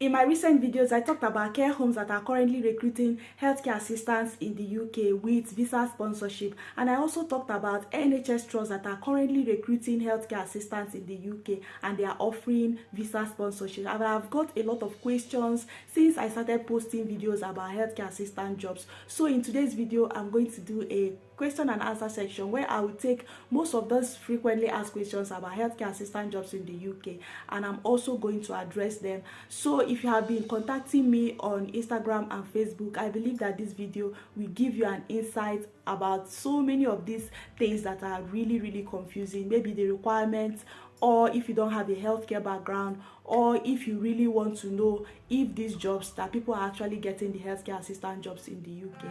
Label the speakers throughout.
Speaker 1: In my recent videos, I talked about care homes that are currently recruiting healthcare assistants in the UK with visa sponsorship, and I also talked about NHS trusts that are currently recruiting healthcare assistants in the UK and they are offering visa sponsorship. And I've got a lot of questions since I started posting videos about healthcare assistant jobs. So in today's video, I'm going to do a question and answer section where I will take most of those frequently asked questions about healthcare assistant jobs in the UK, and I'm also going to address them. So if you have been contacting me on Instagram and Facebook, I believe that this video will give you an insight about so many of these things that are really confusing, maybe the requirements, or if you don't have a healthcare background, or if you really want to know if these jobs that people are actually getting, the healthcare assistant jobs in the UK.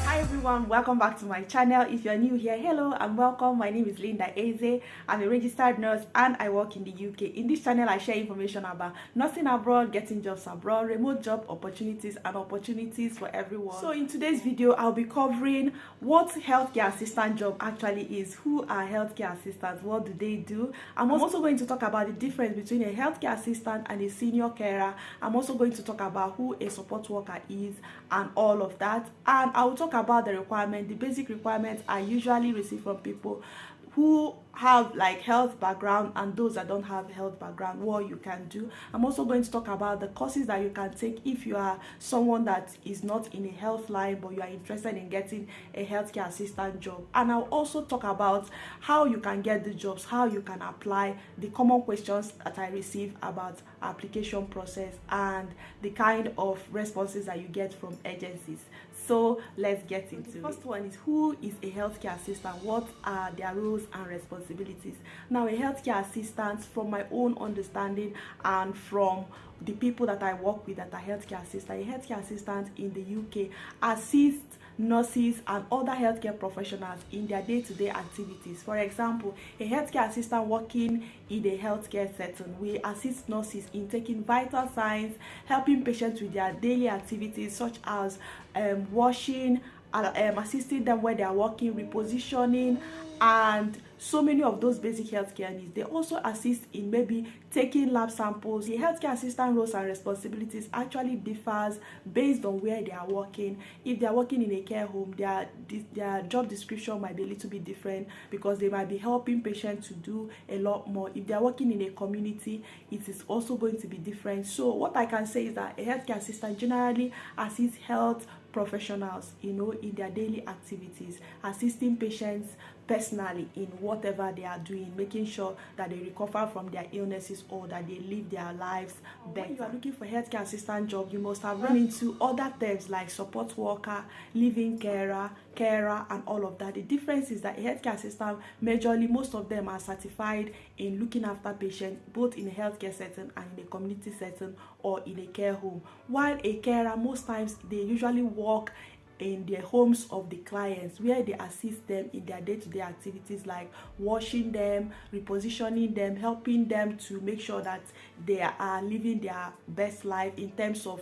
Speaker 1: Hi everyone, welcome back to my channel. If you're new here, hello and welcome. My name is Lynda Eze. I'm a registered nurse and I work in the UK. In this channel, I share information about nursing abroad, getting jobs abroad, remote job opportunities, and opportunities for everyone. So in today's video, I'll be covering what healthcare assistant job actually is, who are healthcare assistants, what do they do. I'm also going to talk about the difference between a healthcare assistant and a senior carer. I'm also going to talk about who a support worker is and all of that, and I will talk about the requirement. The basic requirements I usually receive from people who have like health background and those that don't have health background, what you can do. I'm also going to talk about the courses that you can take if you are someone that is not in a health line but you are interested in getting a healthcare assistant job. And I'll also talk about how you can get the jobs, how you can apply, the common questions that I receive about application process, and the kind of responses that you get from agencies. So let's get into it. The first one is, who is a healthcare assistant? What are their roles and responsibilities? Now, a healthcare assistant, from my own understanding and from the people that I work with that are healthcare assistants, a healthcare assistant in the UK assists nurses and other healthcare professionals in their day-to-day activities. For example, a healthcare assistant working in a healthcare setting will assist nurses in taking vital signs, helping patients with their daily activities such as washing, assisting them where they are working, repositioning, and so many of those basic healthcare needs. They also assist in maybe taking lab samples. The healthcare assistant roles and responsibilities actually differs based on where they are working. If they are working in a care home, their job description might be a little bit different because they might be helping patients to do a lot more. If they are working in a community, it is also going to be different. So what I can say is that a healthcare assistant generally assists health professionals, in their daily activities, assisting patients personally in whatever they are doing, making sure that they recover from their illnesses or that they live their lives better. When you are looking for healthcare assistant job, you must have run into other terms like support worker, living carer, and all of that. The difference is that a healthcare assistant, majorly most of them are certified in looking after patients both in a healthcare setting and in a community setting or in a care home, while a carer, most times they usually work in the homes of the clients where they assist them in their day-to-day activities like washing them, repositioning them, helping them to make sure that they are living their best life in terms of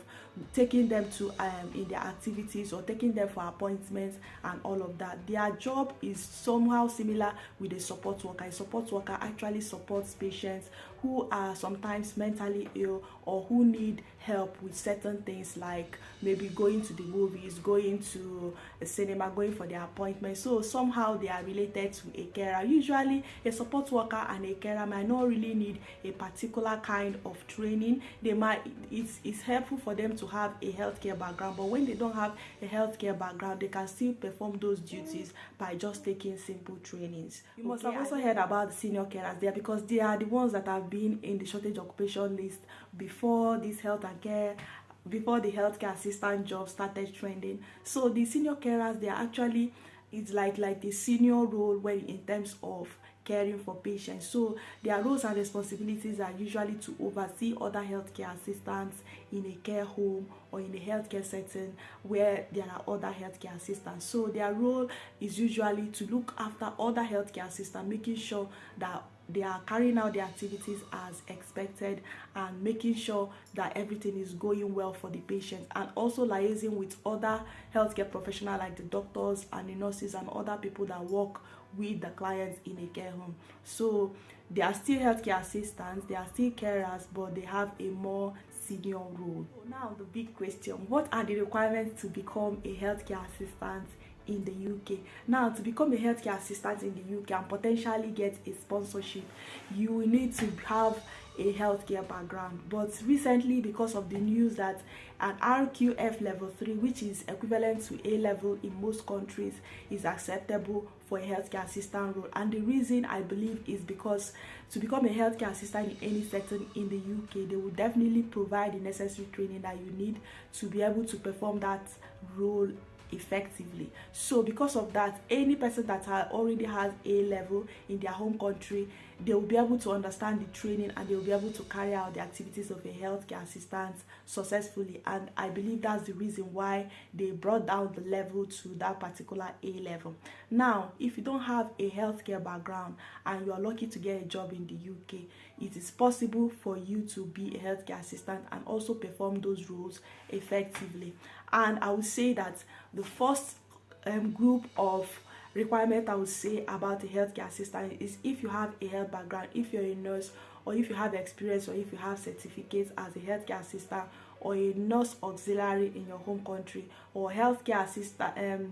Speaker 1: taking them to in their activities or taking them for appointments and all of that. Their job is somehow similar with a support worker. A support worker actually supports patients who are sometimes mentally ill or who need help with certain things like maybe going to the movies, going to a cinema, going for their appointments. So somehow they are related to a carer. Usually a support worker and a carer might not really need a particular kind of training. It's helpful for them to have a healthcare background, but when they don't have a healthcare background, they can still perform those duties by just taking simple trainings. You must have also heard about the senior carers there because they are the ones that have been in the shortage occupation list before this before the healthcare assistant job started trending. So the senior carers, they are actually, it's like the senior role when in terms of caring for patients. So their roles and responsibilities are usually to oversee other healthcare assistants in a care home or in a healthcare setting where there are other healthcare assistants. So their role is usually to look after other healthcare assistants, making sure that they are carrying out their activities as expected and making sure that everything is going well for the patient, and also liaising with other healthcare professionals like the doctors and the nurses and other people that work with the clients in a care home. So they are still healthcare assistants, they are still carers, but they have a more senior role. So now the big question, what are the requirements to become a healthcare assistant in the UK? Now, to become a healthcare assistant in the UK and potentially get a sponsorship, you will need to have a healthcare background. But recently, because of the news that an RQF level 3, which is equivalent to A level in most countries, is acceptable for a healthcare assistant role. And the reason I believe is because to become a healthcare assistant in any setting in the UK, they will definitely provide the necessary training that you need to be able to perform that role effectively. So because of that, any person that already has A level in their home country, they will be able to understand the training and they will be able to carry out the activities of a healthcare assistant successfully. And I believe that's the reason why they brought down the level to that particular A level. Now, if you don't have a healthcare background and you are lucky to get a job in the UK, it is possible for you to be a healthcare assistant and also perform those roles effectively. And I would say that the first group of requirement I would say about a healthcare assistant is if you have a health background, if you're a nurse, or if you have experience, or if you have certificates as a healthcare assistant or a nurse auxiliary in your home country, or healthcare assistant,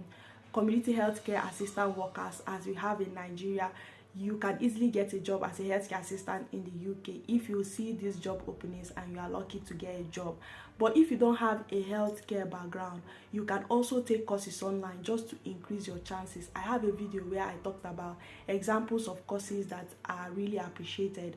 Speaker 1: community healthcare assistant workers as we have in Nigeria, you can easily get a job as a healthcare assistant in the UK if you see these job openings and you are lucky to get a job. But if you don't have a healthcare background, you can also take courses online just to increase your chances. I have a video where I talked about examples of courses that are really appreciated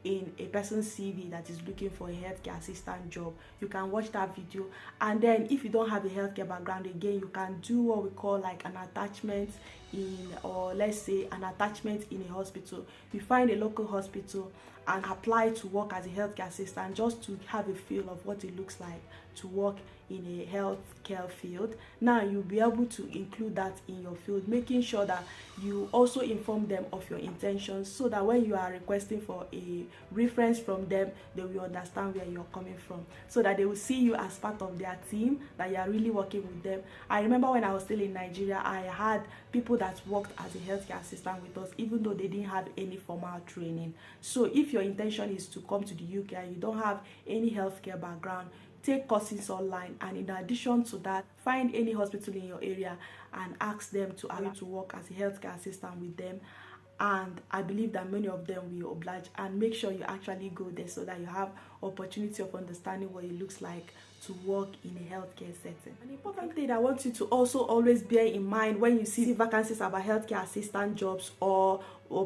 Speaker 1: in a person's CV that is looking for a healthcare assistant job. You can watch that video. And then if you don't have a healthcare background, again, you can do what we call like an attachment in, or let's say an attachment in a hospital. You find a local hospital and apply to work as a healthcare assistant just to have a feel of what it looks like to work in a healthcare field. Now you'll be able to include that in your field, making sure that you also inform them of your intentions, so that when you are requesting for a reference from them, they will understand where you're coming from, so that they will see you as part of their team, that you are really working with them. I remember when I was still in Nigeria, I had people that worked as a healthcare assistant with us, even though they didn't have any formal training. So if your intention is to come to the UK and you don't have any healthcare background, take courses online, and in addition to that, find any hospital in your area and ask them to allow you to work as a healthcare assistant with them. And I believe that many of them will oblige, and make sure you actually go there so that you have opportunity of understanding what it looks like to work in a healthcare setting. An important thing I want you to also always bear in mind when you see vacancies about healthcare assistant jobs or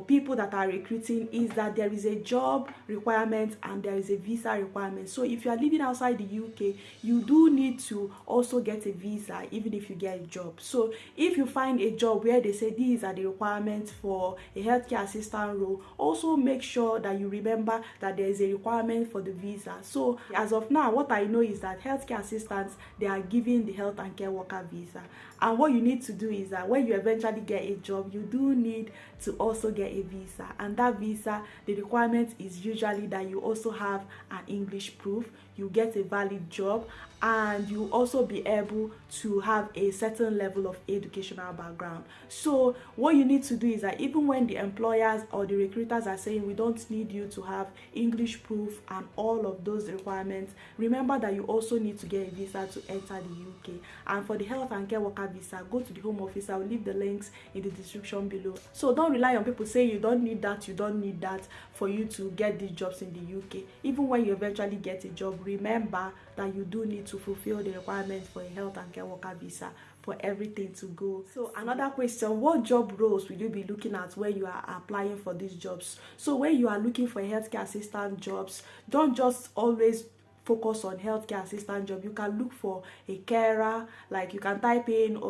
Speaker 1: people that are recruiting is that there is a job requirement and there is a visa requirement. So if you are living outside the UK, you do need to also get a visa even if you get a job. So if you find a job where they say these are the requirements for a healthcare assistant role, also make sure that you remember that there is a requirement for the visa. So as of now, what I know is that healthcare assistants, they are giving the health and care worker visa. And what you need to do is that when you eventually get a job, you do need to also get a visa. And that visa, the requirement is usually that you also have an English proof, you get a valid job, and you also be able to have a certain level of educational background. So what you need to do is that even when the employers or the recruiters are saying we don't need you to have English proof and all of those requirements, remember that you also need to get a visa to enter the UK. And for the health and care worker visa, go to the Home Office. I will leave the links in the description below. So don't rely on people saying you don't need that for you to get these jobs in the UK. Even when you eventually get a job, remember that you do need to fulfill the requirements for a health and care worker visa for everything to go. So another question, what job roles will you be looking at when you are applying for these jobs? So when you are looking for healthcare assistant jobs, don't just always focus on healthcare assistant job. You can look for a carer, like you can type in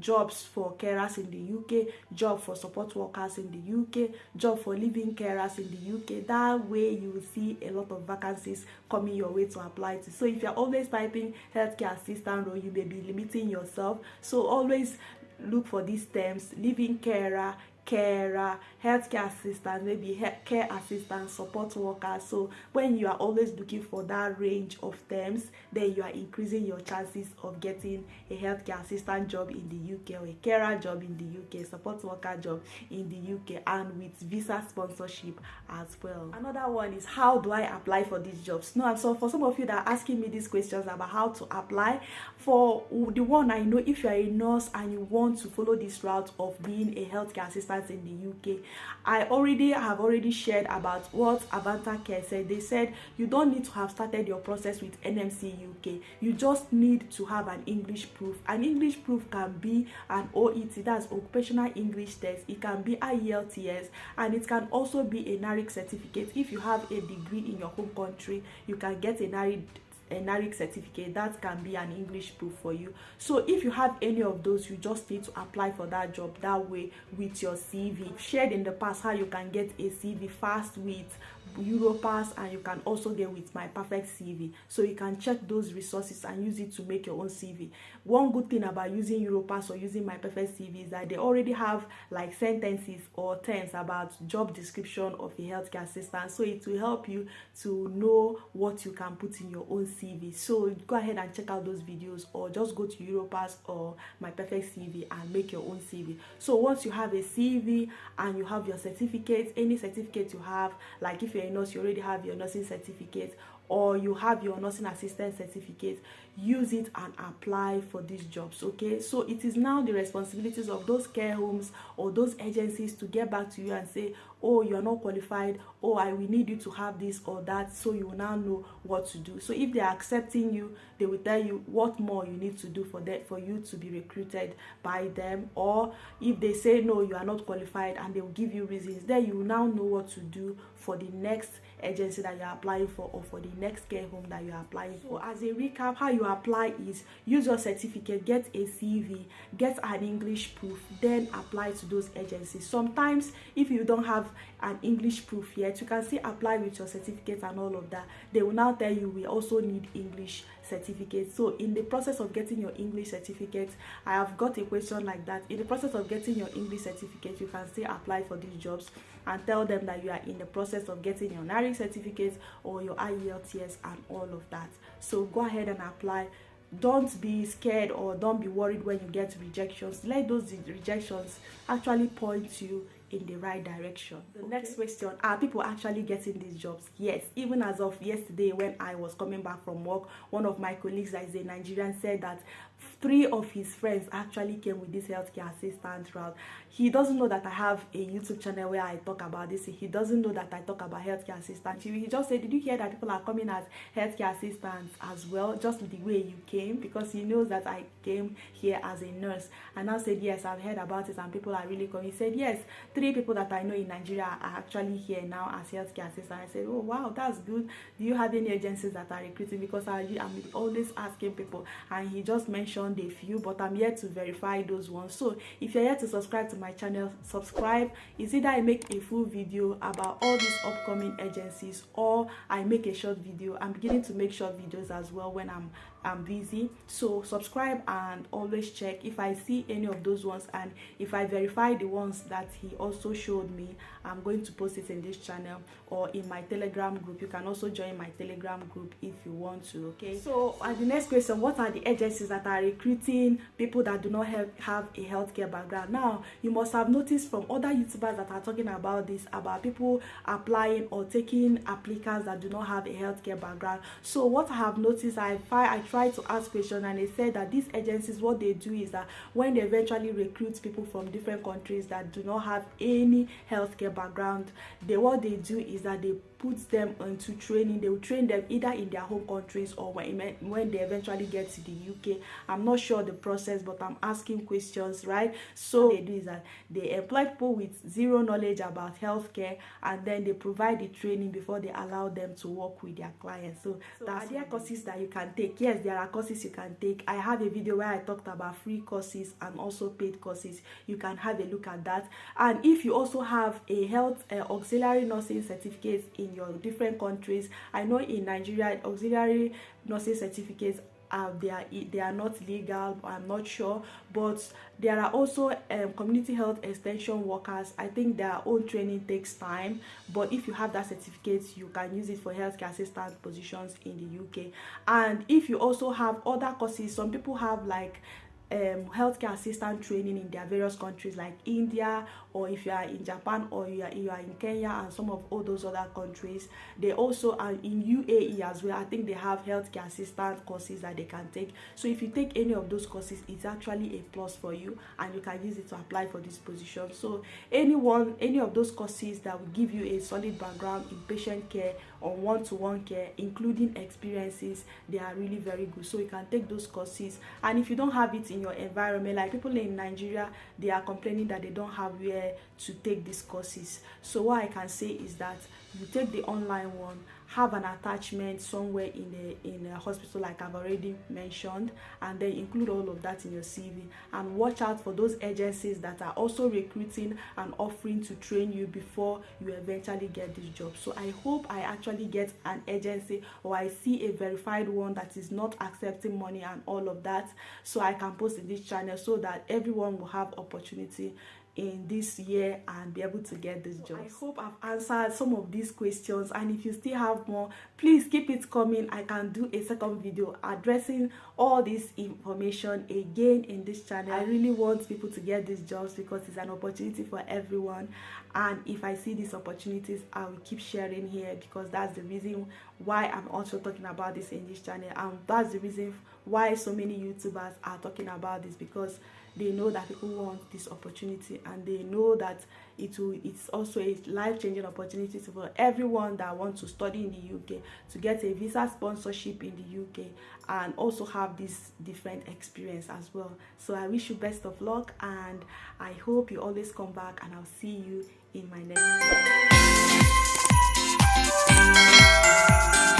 Speaker 1: jobs for carers in the UK, job for support workers in the UK, job for living carers in the UK. That way you will see a lot of vacancies coming your way to apply to. So if you're always typing healthcare assistant role, you may be limiting yourself. So always look for these terms: living carer, carer, healthcare assistant, maybe care assistant, support worker. So when you are always looking for that range of terms, then you are increasing your chances of getting a healthcare assistant job in the UK, or a carer job in the UK, support worker job in the UK, and with visa sponsorship as well. Another one is, how do I apply for these jobs? Now, so for some of you that are asking me these questions about how to apply, for the one I know, if you are a nurse and you want to follow this route of being a healthcare assistant in the UK, I have already shared about what Avanta Care said. They said you don't need to have started your process with NMC UK. You just need to have an English proof. An English proof can be an OET, that's occupational English test. It can be IELTS, and it can also be a NARIC certificate. If you have a degree in your home country, you can get a NARIC certificate. That can be an English proof for you. So if you have any of those, you just need to apply for that job that way with your CV. I've shared in the past how you can get a CV fast with Europass, and you can also get with My Perfect CV. So you can check those resources and use it to make your own CV. One good thing about using Europass or using My Perfect CV is that they already have like sentences or terms about job description of a healthcare assistant, so it will help you to know what you can put in your own CV. So go ahead and check out those videos, or just go to Europass or My Perfect CV and make your own CV. So once you have a CV and you have your certificate, any certificate you have, like if you're a nurse, you already have your nursing certificate, or you have your nursing assistant certificate, use it and apply for these jobs. Okay, so it is now the responsibilities of those care homes or those agencies to get back to you and say, oh, you are not qualified, oh, we need you to have this or that. So you will now know what to do. So if they are accepting you, they will tell you what more you need to do for you to be recruited by them. Or if they say no, you are not qualified, and they will give you reasons, then you will now know what to do for the next agency that you are applying for, or for the next care home that you are applying for. As a recap, how you apply is use your certificate, get a CV, get an English proof, then apply to those agencies. Sometimes if you don't have an English proof yet, you can still apply with your certificate and all of that. They will now tell you we also need English certificate. So in the process of getting your English certificate, I have got a question like that. In the process of getting your English certificate, you can still apply for these jobs and tell them that you are in the process of getting your NARIC certificate or your IELTS and all of that. So go ahead and apply. Don't be scared or don't be worried when you get rejections. Let those rejections actually point you in the right direction. The next question, are people actually getting these jobs? Yes. Even as of yesterday, when I was coming back from work, one of my colleagues that is a Nigerian said that 3 of his friends actually came with this healthcare assistant route. He doesn't know that I have a YouTube channel where I talk about this. He doesn't know that I talk about healthcare assistants. He just said, did you hear that people are coming as healthcare assistants as well, just the way you came? Because he knows that I came here as a nurse. And I said, yes, I've heard about it and people are really coming. He said, yes, 3 people that I know in Nigeria are actually here now as healthcare assistants. I said, oh wow, that's good. Do you have any agencies that are recruiting? Because I'm always asking people, and he just mentioned a few, but I'm yet to verify those ones. So if you're yet to subscribe to my channel, subscribe. It's either I make a full video about all these upcoming agencies, or I make a short video. I'm beginning to make short videos as well when I'm busy. So subscribe and always check. If I see any of those ones, and if I verify the ones that he also showed me, I'm going to post it in this channel or in my Telegram group. You can also join my Telegram group if you want to. Okay, so the next question, what are the agencies that are recruiting people that do not have a healthcare background? Now, you must have noticed from other YouTubers that are talking about this, about people applying or taking applicants that do not have a healthcare background. So what I have noticed, I try to ask questions, and they said that these agencies, what they do is that when they eventually recruit people from different countries that do not have any healthcare background, what they do is that they put them into training. They will train them either in their home countries or when they eventually get to the UK. I'm not sure the process, but I'm asking questions, right? So they do is that they employ people with zero knowledge about healthcare, and then they provide the training before they allow them to work with their clients. So are there courses that you can take? Yes, there are courses you can take. I have a video where I talked about free courses and also paid courses. You can have a look at that. And if you also have a health auxiliary nursing certificate in your different countries, I know in Nigeria auxiliary nursing certificates they are not legal. I'm not sure, but there are also community health extension workers. I think their own training takes time, but if you have that certificate, you can use it for healthcare assistant positions in the UK. And if you also have other courses, some people have like healthcare assistant training in their various countries like India, or if you are in Japan, or you are in Kenya and some of all those other countries. They also are in UAE as well. I think they have healthcare assistant courses that they can take. So if you take any of those courses, it's actually a plus for you, and you can use it to apply for this position. So any of those courses that will give you a solid background in patient care or one-to-one care, including experiences, they are really very good. So you can take those courses. And if you don't have it in your environment, like people in Nigeria, they are complaining that they don't have where to take these courses. So what I can say is that you take the online one, have an attachment somewhere in a hospital like I've already mentioned, and then include all of that in your CV, and watch out for those agencies that are also recruiting and offering to train you before you eventually get this job. So I hope I actually get an agency, or I see a verified one that is not accepting money and all of that, so I can post in this channel so that everyone will have opportunity in this year and be able to get this job. I hope I've answered some of these questions, and if you still have more, please keep it coming. I can do a second video addressing all this information again in this channel. I really want people to get these jobs because it's an opportunity for everyone, and if I see these opportunities, I will keep sharing here, because that's the reason why I'm also talking about this in this channel, and that's the reason why so many YouTubers are talking about this, because they know that people want this opportunity, and they know that it's also a life-changing opportunity for everyone that wants to study in the UK, to get a visa sponsorship in the UK, and also have this different experience as well. So I wish you best of luck, and I hope you always come back, and I'll see you in my next video.